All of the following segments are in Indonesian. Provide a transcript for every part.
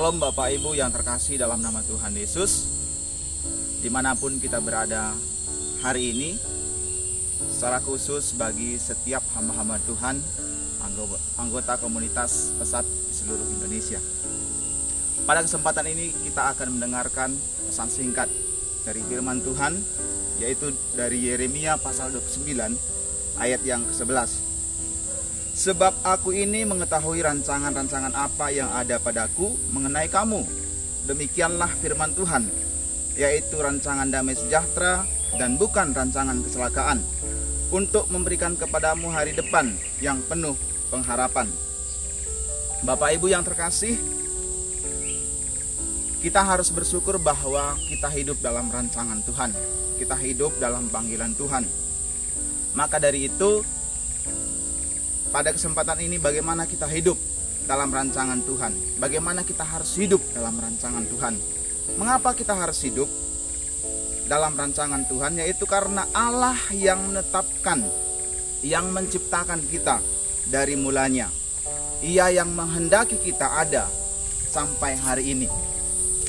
Salam Bapak Ibu yang terkasih dalam nama Tuhan Yesus. Dimanapun kita berada hari ini, secara khusus bagi setiap hamba-hamba Tuhan, anggota komunitas pesat di seluruh Indonesia. Pada kesempatan ini kita akan mendengarkan pesan singkat dari firman Tuhan, yaitu dari Yeremia pasal 29 ayat yang ke-11. Sebab aku ini mengetahui rancangan-rancangan apa yang ada padaku mengenai kamu. Demikianlah firman Tuhan, yaitu rancangan damai sejahtera dan bukan rancangan kecelakaan, untuk memberikan kepadamu hari depan yang penuh pengharapan. Bapak Ibu yang terkasih, kita harus bersyukur bahwa kita hidup dalam rancangan Tuhan. Kita hidup dalam panggilan Tuhan. Maka dari itu, pada kesempatan ini bagaimana kita hidup dalam rancangan Tuhan? Bagaimana kita harus hidup dalam rancangan Tuhan? Mengapa kita harus hidup dalam rancangan Tuhan? Yaitu karena Allah yang menetapkan, yang menciptakan kita dari mulanya. Ia yang menghendaki kita ada sampai hari ini.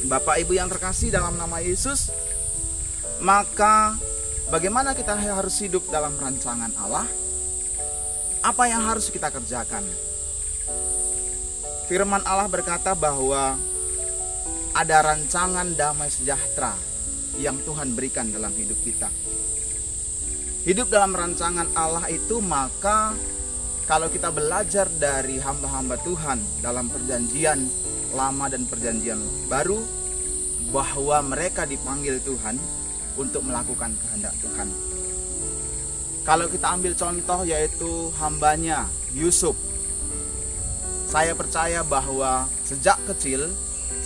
Bapak Ibu yang terkasih dalam nama Yesus, maka bagaimana kita harus hidup dalam rancangan Allah? Apa yang harus kita kerjakan? Firman Allah berkata bahwa ada rancangan damai sejahtera yang Tuhan berikan dalam hidup kita. Hidup dalam rancangan Allah itu, maka kalau kita belajar dari hamba-hamba Tuhan dalam perjanjian lama dan perjanjian baru, bahwa mereka dipanggil Tuhan untuk melakukan kehendak Tuhan. Kalau kita ambil contoh, yaitu hambanya Yusuf. Saya percaya bahwa sejak kecil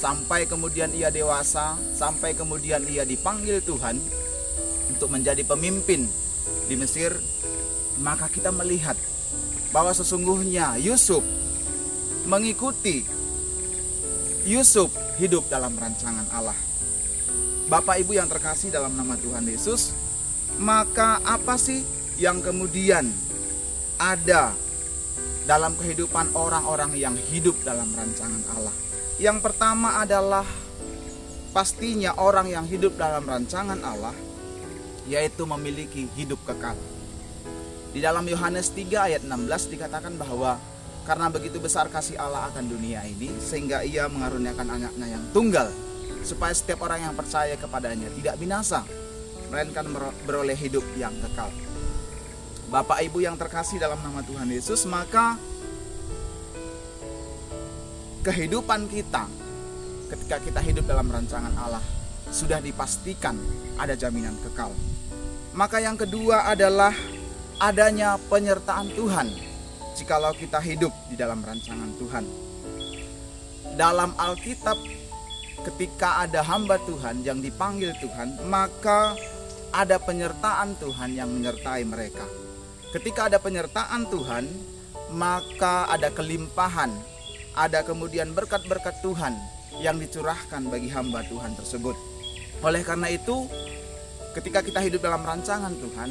sampai kemudian ia dewasa, sampai kemudian ia dipanggil Tuhan untuk menjadi pemimpin di Mesir, maka kita melihat bahwa sesungguhnya Yusuf mengikuti, Yusuf hidup dalam rancangan Allah. Bapak Ibu yang terkasih dalam nama Tuhan Yesus, maka apa sih yang kemudian ada dalam kehidupan orang-orang yang hidup dalam rancangan Allah? Yang pertama adalah pastinya orang yang hidup dalam rancangan Allah, yaitu memiliki hidup kekal. Di dalam Yohanes 3 ayat 16 dikatakan bahwa karena begitu besar kasih Allah akan dunia ini, sehingga ia mengaruniakan anaknya yang tunggal, supaya setiap orang yang percaya kepadanya tidak binasa, melainkan beroleh hidup yang kekal. Bapak Ibu yang terkasih dalam nama Tuhan Yesus, maka kehidupan kita ketika kita hidup dalam rancangan Allah sudah dipastikan ada jaminan kekal. Maka yang kedua adalah adanya penyertaan Tuhan jikalau kita hidup di dalam rancangan Tuhan. Dalam Alkitab, ketika ada hamba Tuhan yang dipanggil Tuhan, maka ada penyertaan Tuhan yang menyertai mereka. Ketika ada penyertaan Tuhan, maka ada kelimpahan, ada kemudian berkat-berkat Tuhan yang dicurahkan bagi hamba Tuhan tersebut. Oleh karena itu, ketika kita hidup dalam rancangan Tuhan,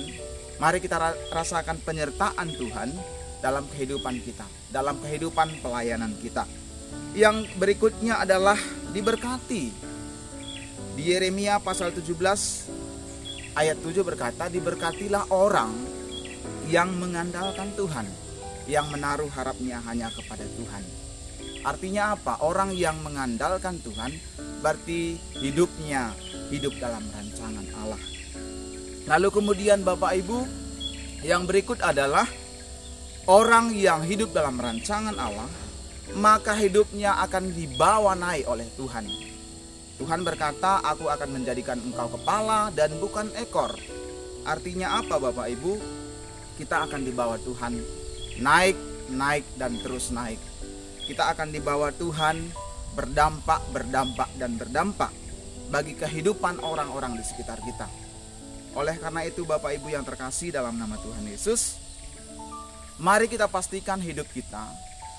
mari kita rasakan penyertaan Tuhan dalam kehidupan kita, dalam kehidupan pelayanan kita. Yang berikutnya adalah diberkati. Di Yeremia pasal 17 ayat 7 berkata, diberkatilah orang yang mengandalkan Tuhan, yang menaruh harapnya hanya kepada Tuhan. Artinya apa? Orang yang mengandalkan Tuhan berarti hidupnya hidup dalam rancangan Allah. Lalu kemudian Bapak Ibu, yang berikut adalah orang yang hidup dalam rancangan Allah, maka hidupnya akan dibawa naik oleh Tuhan. Tuhan berkata, aku akan menjadikan engkau kepala dan bukan ekor. Artinya apa Bapak Ibu? Kita akan dibawa Tuhan naik, naik dan terus naik. Kita akan dibawa Tuhan berdampak bagi kehidupan orang-orang di sekitar kita. Oleh karena itu Bapak Ibu yang terkasih dalam nama Tuhan Yesus, mari kita pastikan hidup kita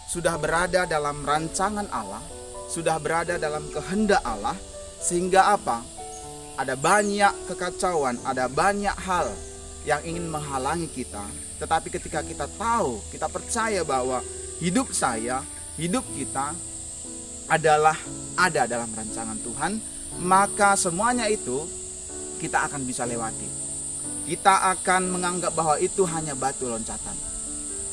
sudah berada dalam rancangan Allah, sudah berada dalam kehendak Allah, sehingga apa? Ada banyak kekacauan, ada banyak hal yang ingin menghalangi kita. Tetapi ketika kita tahu, kita percaya bahwa hidup saya, hidup kita adalah ada dalam rancangan Tuhan, maka semuanya itu kita akan bisa lewati. Kita akan menganggap bahwa itu hanya batu loncatan.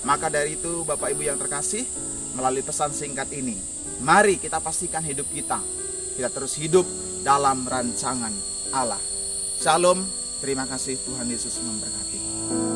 Maka dari itu Bapak Ibu yang terkasih, melalui pesan singkat ini, mari kita pastikan hidup kita terus hidup dalam rancangan Allah. Shalom, terima kasih, Tuhan Yesus memberkati.